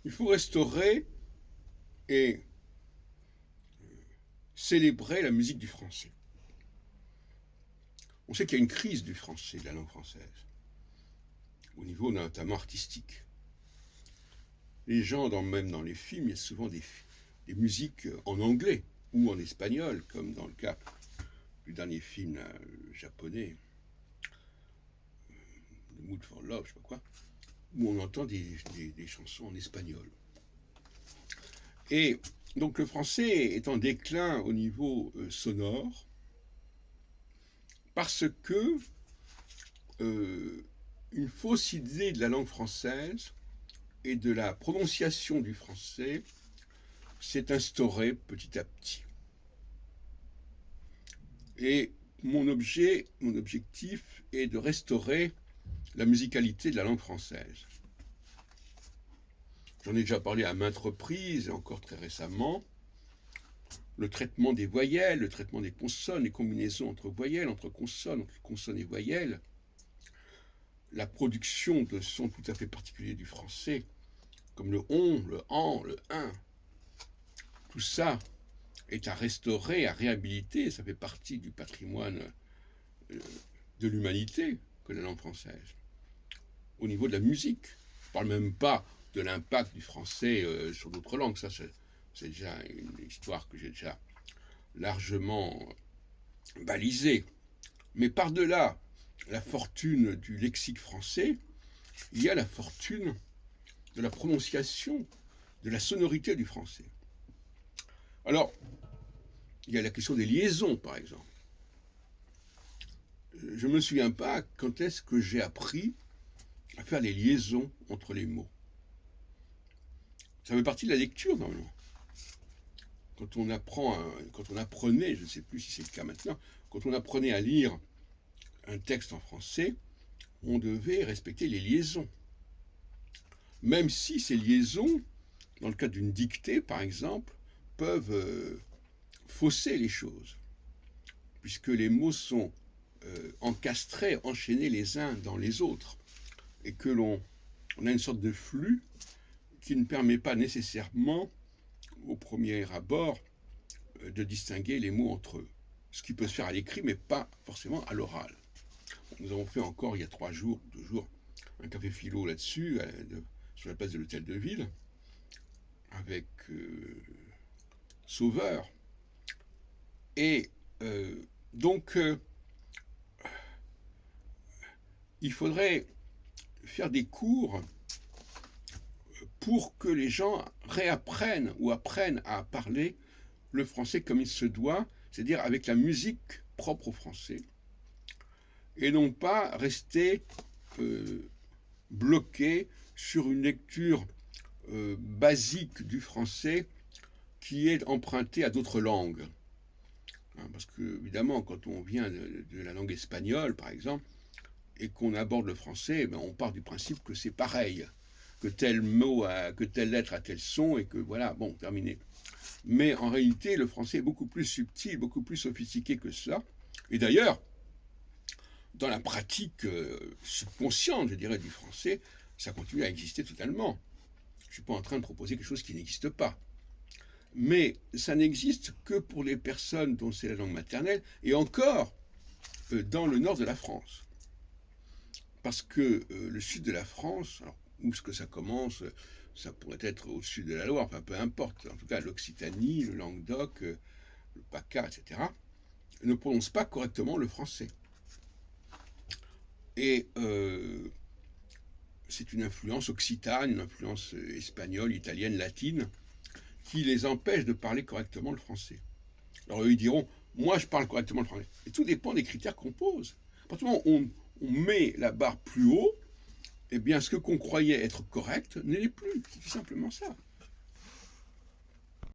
Il faut restaurer et célébrer la musique du français. On sait qu'il y a une crise du français, de la langue française, au niveau notamment artistique. Les gens, même dans les films, il y a souvent des musiques en anglais ou en espagnol, comme dans le cas du dernier film là, japonais, The Mood for Love, je sais pas quoi, où on entend des chansons en espagnol. Et donc le français est en déclin au niveau sonore parce que une fausse idée de la langue française et de la prononciation du français s'est instaurée petit à petit. Et mon objectif est de restaurer la musicalité de la langue française. J'en ai déjà parlé à maintes reprises, et encore très récemment. Le traitement des voyelles, le traitement des consonnes, les combinaisons entre voyelles, entre consonnes et voyelles, la production de sons tout à fait particuliers du français, comme le on, le en, le un. Tout ça est à restaurer, à réhabiliter, ça fait partie du patrimoine de l'humanité que la langue française. Au niveau de la musique, je ne parle même pas de l'impact du français sur d'autres langues, ça c'est déjà une histoire que j'ai déjà largement balisée. Mais par-delà la fortune du lexique français, il y a la fortune de la prononciation, de la sonorité du français. Alors, il y a la question des liaisons, par exemple. Je ne me souviens pas quand est-ce que j'ai appris à faire les liaisons entre les mots. Ça fait partie de la lecture, normalement. Quand on apprenait, je ne sais plus si c'est le cas maintenant, quand on apprenait à lire un texte en français, on devait respecter les liaisons. Même si ces liaisons, dans le cas d'une dictée par exemple, peuvent fausser les choses, puisque les mots sont encastrés, enchaînés les uns dans les autres, et que l'on a une sorte de flux qui ne permet pas nécessairement, au premier abord, de distinguer les mots entre eux. Ce qui peut se faire à l'écrit, mais pas forcément à l'oral. Nous avons fait encore, il y a 2 jours, un café philo là-dessus, sur la place de l'Hôtel de Ville, avec Sauveur. Et donc, il faudrait faire des cours pour que les gens réapprennent ou apprennent à parler le français comme il se doit, c'est-à-dire avec la musique propre au français, et non pas rester bloqué sur une lecture basique du français qui est empruntée à d'autres langues. Parce que, évidemment, quand on vient de la langue espagnole, par exemple, et qu'on aborde le français, on part du principe que c'est pareil, que tel mot, que telle lettre a tel son, et que voilà, bon, terminé. Mais en réalité, le français est beaucoup plus subtil, beaucoup plus sophistiqué que cela. Et d'ailleurs, dans la pratique subconsciente, je dirais, du français, ça continue à exister totalement. Je ne suis pas en train de proposer quelque chose qui n'existe pas. Mais ça n'existe que pour les personnes dont c'est la langue maternelle, et encore dans le nord de la France. Parce que le sud de la France, alors, où est-ce que ça commence, ça pourrait être au sud de la Loire, enfin peu importe, en tout cas l'Occitanie, le Languedoc, le PACA, etc., ne prononcent pas correctement le français. Et c'est une influence occitane, une influence espagnole, italienne, latine, qui les empêche de parler correctement le français. Alors eux, ils diront, moi je parle correctement le français. Et tout dépend des critères qu'on pose. À partir du moment où on met la barre plus haut, eh bien ce qu'on croyait être correct ne l'est plus. C'est tout simplement ça.